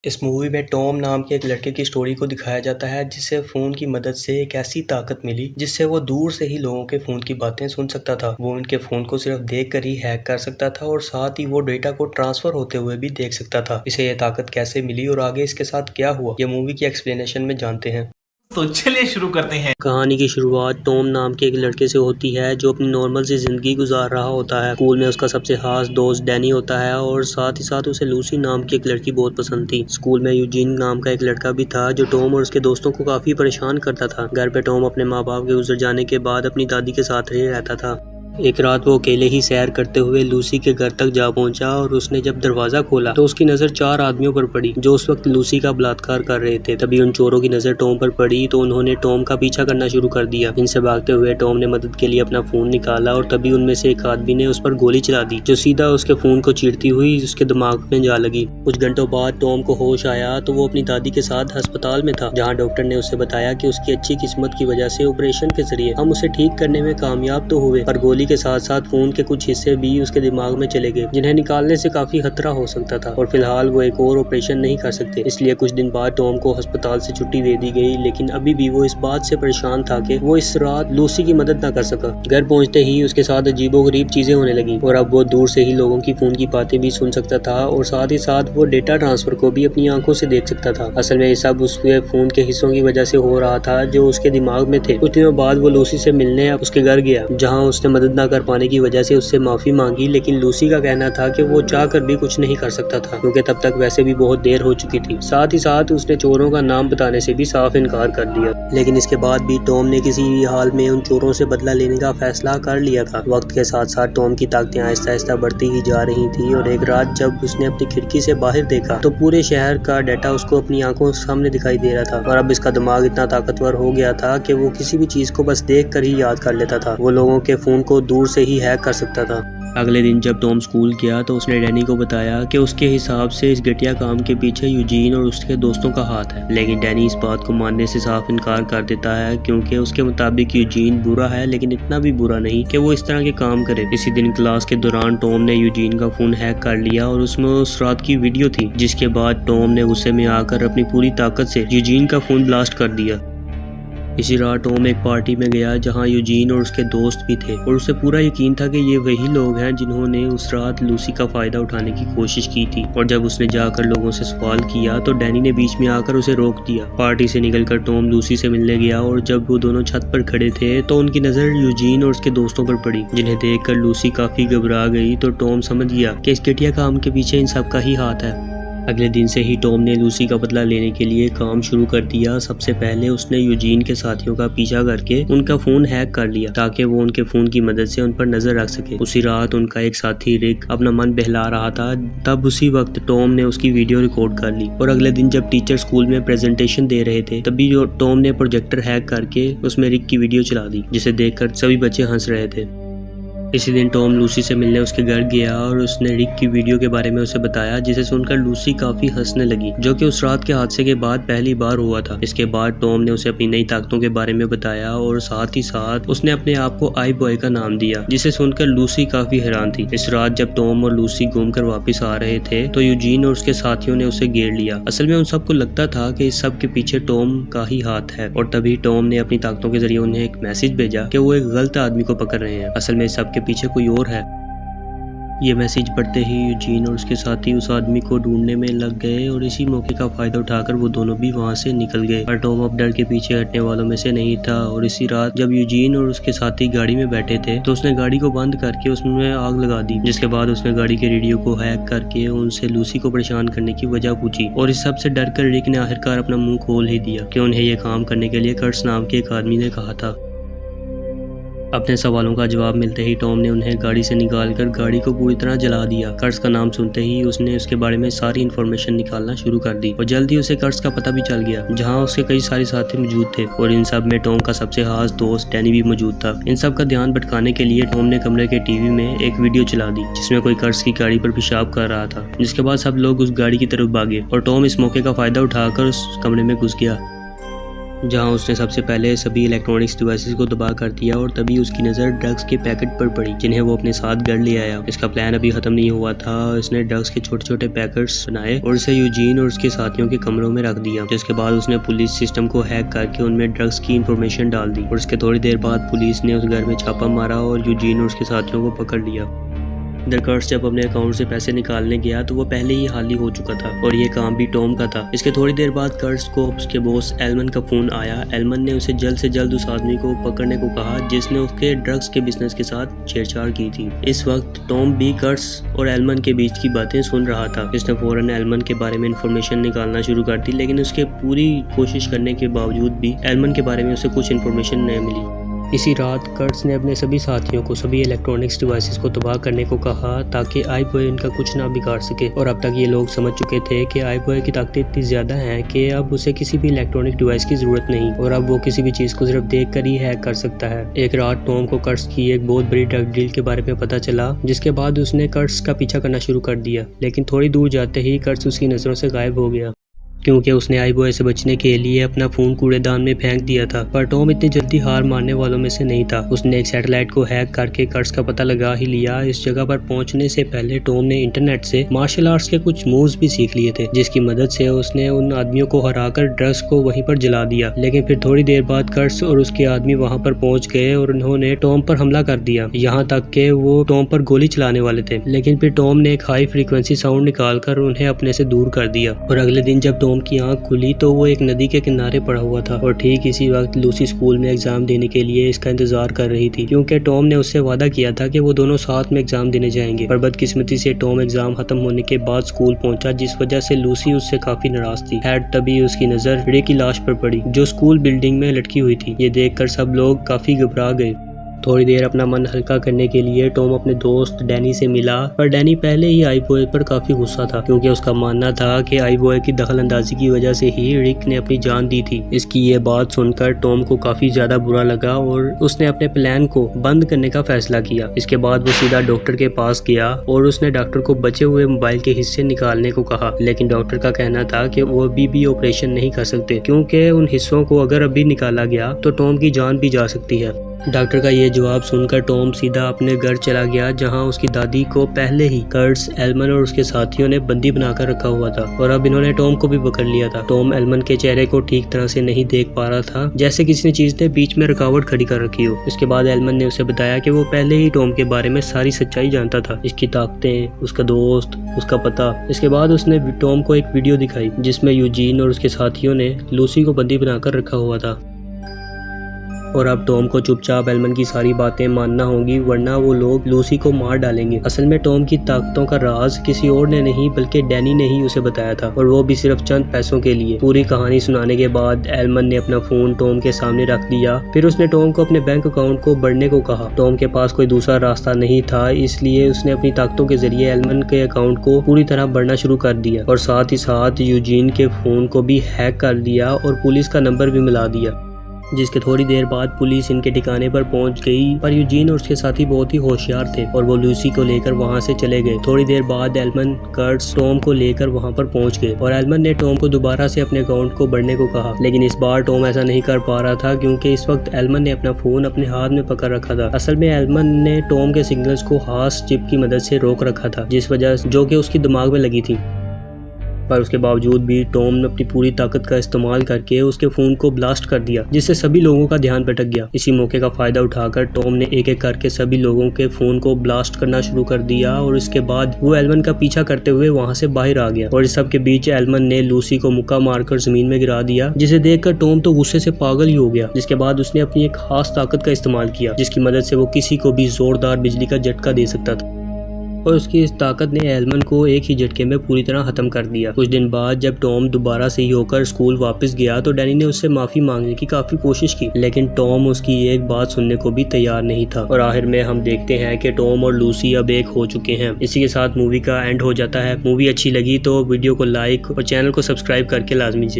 इस मूवी में टॉम नाम के एक लड़के की स्टोरी को दिखाया जाता है जिसे फ़ोन की मदद से एक ऐसी ताकत मिली जिससे वो दूर से ही लोगों के फ़ोन की बातें सुन सकता था। वो उनके फ़ोन को सिर्फ देख कर ही हैक कर सकता था और साथ ही वो डेटा को ट्रांसफ़र होते हुए भी देख सकता था। इसे ये ताकत कैसे मिली और आगे इसके साथ क्या हुआ, ये मूवी की एक्सप्लेनेशन में जानते हैं। तो चलिए शुरू करते हैं। कहानी की शुरुआत टॉम नाम के एक लड़के से होती है जो अपनी नॉर्मल सी जिंदगी गुजार रहा होता है। स्कूल में उसका सबसे खास दोस्त डैनी होता है और साथ ही साथ उसे लूसी नाम की एक लड़की बहुत पसंद थी। स्कूल में यूजीन नाम का एक लड़का भी था जो टॉम और उसके दोस्तों को काफी परेशान करता था। घर पे टॉम अपने माँ बाप के गुजर जाने के बाद अपनी दादी के साथ ही रहता था। एक रात वो अकेले ही सैर करते हुए लूसी के घर तक जा पहुंचा और उसने जब दरवाजा खोला तो उसकी नजर 4 आदमियों पर पड़ी जो उस वक्त लूसी का बलात्कार कर रहे थे। तभी उन चोरों की नजर टॉम पर पड़ी तो उन्होंने टॉम का पीछा करना शुरू कर दिया। इनसे भागते हुए टॉम ने मदद के लिए अपना फोन निकाला और तभी उनमें से एक आदमी ने उस पर गोली चला दी जो सीधा उसके फोन को चीरती हुई उसके दिमाग में जा लगी। कुछ घंटों बाद टॉम को होश आया तो वो अपनी दादी के साथ अस्पताल में था, जहाँ डॉक्टर ने उसे बताया कि उसकी अच्छी किस्मत की वजह से ऑपरेशन के जरिए हम उसे ठीक करने में कामयाब तो हुए, पर गोली के साथ साथ फोन के कुछ हिस्से भी उसके दिमाग में चले गए जिन्हें निकालने से काफी खतरा हो सकता था और फिलहाल वो एक और ऑपरेशन नहीं कर सकते। इसलिए कुछ दिन बाद टॉम को अस्पताल से छुट्टी दे दी गई, लेकिन अभी भी वो इस बात से परेशान था कि वो इस रात लूसी की मदद न कर सका। घर पहुंचते ही उसके साथ अजीबोगरीब चीजें होने लगी और अब वो दूर से ही लोगों की फोन की बातें भी सुन सकता था और साथ ही साथ वो डेटा ट्रांसफर को भी अपनी आंखों से देख सकता था। असल में ये सब उसके फोन के हिस्सों की वजह से हो रहा था जो उसके दिमाग में थे। कुछ दिनों बाद वो लूसी से मिलने उसके घर गया, जहाँ उसने मदद न कर पाने की वजह से उससे माफी मांगी, लेकिन लूसी का कहना था कि वो चाहकर भी कुछ नहीं कर सकता था क्योंकि तब तक वैसे भी बहुत देर हो चुकी थी। साथ ही साथ उसने चोरों का नाम बताने से भी साफ इनकार कर दिया। लेकिन इसके बाद भी टॉम ने किसी हाल में उन चोरों से बदला लेने का फैसला कर लिया था। वक्त के साथ साथ टॉम की ताकतें आहिस्ता आहिस्ता बढ़ती ही जा रही थी और एक रात जब उसने अपनी खिड़की से बाहर देखा तो पूरे शहर का डाटा उसको अपनी आंखों सामने दिखाई दे रहा था और अब इसका दिमाग इतना ताकतवर हो गया था कि वो किसी भी चीज को बस देख कर ही याद कर लेता था। वो लोगों के फोन को दूर से ही हैक कर सकता था। अगले दिन जब टॉम स्कूल गया तो उसने डैनी को बताया कि उसके हिसाब से इस घटिया काम के पीछे यूजीन और उसके दोस्तों का हाथ है, लेकिन डैनी इस बात को मानने से साफ इनकार कर देता है क्योंकि उसके मुताबिक यूजीन बुरा है, लेकिन इतना भी बुरा नहीं कि वो इस तरह के काम करे। इसी दिन क्लास के दौरान टॉम ने यूजीन का फोन हैक कर लिया और उसमें उस रात की वीडियो थी, जिसके बाद टॉम ने गुस्से में आकर अपनी पूरी ताकत से यूजीन का फोन ब्लास्ट कर दिया। इसी रात टॉम एक पार्टी में गया जहां यूजीन और उसके दोस्त भी थे और उसे पूरा यकीन था कि ये वही लोग हैं जिन्होंने उस रात लूसी का फायदा उठाने की कोशिश की थी। और जब उसने जाकर लोगों से सवाल किया तो डैनी ने बीच में आकर उसे रोक दिया। पार्टी से निकलकर टॉम लूसी से मिलने गया और जब वो दोनों छत पर खड़े थे तो उनकी नजर यूजीन और उसके दोस्तों पर पड़ी, जिन्हें देखकर लूसी काफी घबरा गई। तो टॉम समझ गया कि इस घटिया काम के पीछे इन सब का ही हाथ है। अगले दिन से ही टॉम ने लूसी का बदला लेने के लिए काम शुरू कर दिया। सबसे पहले उसने यूजीन के साथियों का पीछा करके उनका फोन हैक कर लिया ताकि वो उनके फोन की मदद से उन पर नजर रख सके। उसी रात उनका एक साथी रिक अपना मन बहला रहा था, तब उसी वक्त टॉम ने उसकी वीडियो रिकॉर्ड कर ली। और अगले दिन जब टीचर स्कूल में प्रेजेंटेशन दे रहे थे तभी टॉम ने प्रोजेक्टर हैक करके उसमें रिक की वीडियो चला दी, जिसे देखकर सभी बच्चे हंस रहे थे। इसी दिन टॉम लूसी से मिलने उसके घर गया और उसने रिक की वीडियो के बारे में उसे बताया, जिसे सुनकर लूसी काफी हंसने लगी, जो कि उस रात के हादसे के बाद पहली बार हुआ था। इसके बाद टॉम ने उसे अपनी नई ताकतों के बारे में बताया और साथ ही साथ उसने अपने आप को आई बॉय का नाम दिया, जिसे सुनकर लूसी काफी हैरान थी। इस रात जब टॉम और लूसी घूमकर वापस आ रहे थे तो यूजीन और उसके साथियों ने उसे घेर लिया। असल में उन सबको लगता था कि इस सब के पीछे टॉम का ही हाथ है और तभी टॉम ने अपनी ताकतों के जरिए उन्हें एक मैसेज भेजा कि वो एक गलत आदमी को पकड़ रहे हैं। असल में इस सब के पीछे कोई और है। ये मैसेज पढ़ते ही यूजीन और उसके साथी उस आदमी को ढूंढने में लग गए और इसी मौके का फायदा उठाकर वो दोनों भी वहां से निकल गए। पर टॉम अब डर के पीछे हटने वालों में से नहीं था और इसी रात जब यूजीन और उसके साथी गाड़ी में बैठे थे तो उसने गाड़ी को बंद करके उसमें आग लगा दी, जिसके बाद उसने गाड़ी के रेडियो को हैक करके उनसे लूसी को परेशान करने की वजह पूछी। और इस सब से डर कर रिक ने आखिरकार अपना मुंह खोल ही दिया कि उन्हें ये काम करने के लिए कर्ट्स नाम के एक आदमी ने कहा था। अपने सवालों का जवाब मिलते ही टॉम ने उन्हें गाड़ी से निकालकर गाड़ी को पूरी तरह जला दिया। कर्ट्स का नाम सुनते ही उसने उसके बारे में सारी इन्फॉर्मेशन निकालना शुरू कर दी और जल्दी उसे कर्ट्स का पता भी चल गया, जहां उसके कई सारे साथी मौजूद थे और इन सब में टॉम का सबसे खास दोस्त डैनी भी मौजूद था। इन सब का ध्यान भटकाने के लिए टॉम ने कमरे के टीवी में एक वीडियो चला दी जिसमें कोई कर्ट्स की गाड़ी पर पेशाब कर रहा था, जिसके बाद सब लोग उस गाड़ी की तरफ भागे और टॉम इस मौके का फायदा उठाकर उस कमरे में घुस गया। जहां उसने सबसे पहले सभी इलेक्ट्रॉनिक्स डिवाइसेस को तबाह कर दिया और तभी उसकी नज़र ड्रग्स के पैकेट पर पड़ी जिन्हें वो अपने साथ घर ले आया। इसका प्लान अभी खत्म नहीं हुआ था। इसने ड्रग्स के छोटे छोटे पैकेट्स बनाए और इसे यूजीन और उसके साथियों के कमरों में रख दिया, जिसके बाद उसने पुलिस सिस्टम को हैक करके उनमें ड्रग्स की इंफॉर्मेशन डाल दी और उसके थोड़ी देर बाद पुलिस ने उस घर में छापा मारा और यूजीन और उसके साथियों को पकड़ लिया। इधर कर्ट्स जब अपने अकाउंट से पैसे निकालने गया तो वो पहले ही खाली हो चुका था और ये काम भी टॉम का था। इसके थोड़ी देर बाद कर्ट्स को उसके बॉस एलमन का फोन आया। एलमन ने उसे जल्द से जल्द उस आदमी को पकड़ने को कहा जिसने उसके ड्रग्स के बिजनेस के साथ छेड़छाड़ की थी। इस वक्त टॉम भी कर्ट्स और एलमन के बीच की बातें सुन रहा था। इसने फौरन एलमन के बारे में इंफॉर्मेशन निकालना शुरू कर दी, लेकिन उसके पूरी कोशिश करने के बावजूद भी एलमन के बारे में उसे कुछ इन्फॉर्मेशन नहीं मिली। इसी रात कर्ट्स ने अपने सभी साथियों को सभी इलेक्ट्रॉनिक्स डिवाइसेस को तबाह करने को कहा ताकि आईबॉय इनका कुछ ना बिगाड़ सके। और अब तक ये लोग समझ चुके थे कि आईबॉय की ताकत इतनी ज्यादा है कि अब उसे किसी भी इलेक्ट्रॉनिक डिवाइस की जरूरत नहीं और अब वो किसी भी चीज को सिर्फ देख कर ही हैक कर सकता है। एक रात टॉम को कर्ट्स की एक बहुत बड़ी ड्रग डील के बारे में पता चला, जिसके बाद उसने कर्ट्स का पीछा करना शुरू कर दिया, लेकिन थोड़ी दूर जाते ही कर्ट्स उसकी नजरों से गायब हो गया क्योंकि उसने आईबॉय से बचने के लिए अपना फोन कूड़ेदान में फेंक दिया था। पर टॉम इतनी जल्दी हार मारने वालों में से नहीं था। उसने एक सैटेलाइट को हैक करके कर्ट्स का पता लगा ही लिया। इस जगह पर पहुंचने से पहले टॉम ने इंटरनेट से मार्शल आर्ट्स के कुछ मूव्स भी सीख लिए थे, जिसकी मदद से उसने उन आदमियों को हराकर ड्रग्स को वहीं पर जला दिया। लेकिन फिर थोड़ी देर बाद कर्ट्स और उसके आदमी वहां पर पहुंच गए और उन्होंने टॉम पर हमला कर दिया, यहाँ तक कि वो टॉम पर गोली चलाने वाले थे। लेकिन फिर टॉम ने एक हाई फ्रीक्वेंसी साउंड निकालकर उन्हें अपने से दूर कर दिया और अगले दिन जब टॉम की आंख खुली तो वो एक नदी के किनारे पड़ा हुआ था और ठीक इसी वक्त लूसी स्कूल में एग्जाम देने के लिए इसका इंतजार कर रही थी, क्योंकि टॉम ने उससे वादा किया था कि वो दोनों साथ में एग्जाम देने जाएंगे। पर बदकिस्मती से टॉम एग्जाम खत्म होने के बाद स्कूल पहुंचा, जिस वजह से लूसी उससे काफी नाराज थी। तभी उसकी नजर रे की लाश पर पड़ी जो स्कूल बिल्डिंग में लटकी हुई थी। ये देखकर सब लोग काफी घबरा गए। थोड़ी देर अपना मन हल्का करने के लिए टॉम अपने दोस्त डैनी से मिला, पर डैनी पहले ही आईबॉय पर काफी गुस्सा था क्योंकि उसका मानना था कि आईबॉय की दखल अंदाजी की वजह से ही रिक ने अपनी जान दी थी। इसकी ये बात सुनकर टॉम को काफी ज्यादा बुरा लगा और उसने अपने प्लान को बंद करने का फैसला किया। इसके बाद वो सीधा डॉक्टर के पास गया और उसने डॉक्टर को बचे हुए मोबाइल के हिस्से निकालने को कहा, लेकिन डॉक्टर का कहना था कि वो अभी भी ऑपरेशन नहीं कर सकते क्योंकि उन हिस्सों को अगर अभी निकाला गया तो टॉम की जान भी जा सकती है। डॉक्टर का ये जवाब सुनकर टॉम सीधा अपने घर चला गया, जहां उसकी दादी को पहले ही कर्ट्स, एलमन और उसके साथियों ने बंदी बनाकर रखा हुआ था और अब इन्होंने टॉम को भी पकड़ लिया था। टॉम एलमन के चेहरे को ठीक तरह से नहीं देख पा रहा था, जैसे किसी ने चीज ने बीच में रुकावट खड़ी कर रखी हो। इसके बाद एलमन ने उसे बताया कि वो पहले ही टॉम के बारे में सारी सच्चाई जानता था, इसकी ताकतें, उसका दोस्त, उसका पता। इसके बाद उसने टॉम को एक वीडियो दिखाई जिसमें यूजीन और उसके साथियों ने लूसी को बंदी बनाकर रखा हुआ था और अब टॉम को चुपचाप एलमन की सारी बातें मानना होगी, वरना वो लोग लूसी को मार डालेंगे। असल में टॉम की ताकतों का राज किसी और ने नहीं बल्कि डैनी ने ही उसे बताया था और वो भी सिर्फ चंद पैसों के लिए। पूरी कहानी सुनाने के बाद एलमन ने अपना फोन टॉम के सामने रख दिया। फिर उसने टॉम को अपने बैंक अकाउंट को बढ़ने को कहा। टॉम के पास कोई दूसरा रास्ता नहीं था, इसलिए उसने अपनी ताकतों के जरिए एलमन के अकाउंट को पूरी तरह बढ़ना शुरू कर दिया और साथ ही साथ यूजीन के फोन को भी हैक कर दिया और पुलिस का नंबर भी मिला दिया, जिसके थोड़ी देर बाद पुलिस इनके ठिकाने पर पहुंच गई। पर यूजीन और उसके साथी बहुत ही होशियार थे और वो लूसी को लेकर वहां से चले गए। थोड़ी देर बाद एलमन, कर्ट्स टॉम को लेकर वहां पर पहुंच गए और एलमन ने टॉम को दोबारा से अपने अकाउंट को बढ़ने को कहा, लेकिन इस बार टॉम ऐसा नहीं कर पा रहा था क्योंकि इस वक्त एलमन ने अपना फोन अपने हाथ में पकड़ रखा था। असल में एलमन ने टॉम के सिग्नल्स को हाथ चिप की मदद से रोक रखा था, जिस वजह जो कि उसकी दिमाग में लगी थी। पर उसके बावजूद भी टॉम ने अपनी पूरी ताकत का इस्तेमाल करके उसके फोन को ब्लास्ट कर दिया, जिससे सभी लोगों का ध्यान भटक गया। इसी मौके का फायदा उठाकर टॉम ने एक एक करके सभी लोगों के फोन को ब्लास्ट करना शुरू कर दिया और इसके बाद वो एलमन का पीछा करते हुए वहां से बाहर आ गया और इस सब के बीच एलमन ने लूसी को मुक्का मारकर जमीन में गिरा दिया, जिसे देखकर टॉम तो गुस्से से पागल ही हो गया। जिसके बाद उसने अपनी एक खास ताकत का इस्तेमाल किया, जिसकी मदद से वो किसी को भी जोरदार बिजली का झटका दे सकता था और उसकी इस ताकत ने एलमन को एक ही झटके में पूरी तरह खत्म कर दिया। कुछ दिन बाद जब टॉम दोबारा सही होकर स्कूल वापस गया तो डैनी ने उससे माफी मांगने की काफी कोशिश की, लेकिन टॉम उसकी एक बात सुनने को भी तैयार नहीं था और आखिर में हम देखते हैं कि टॉम और लूसी अब एक हो चुके हैं। इसी के साथ मूवी का एंड हो जाता है। मूवी अच्छी लगी तो वीडियो को लाइक और चैनल को सब्सक्राइब करके लाजमी कीजिए।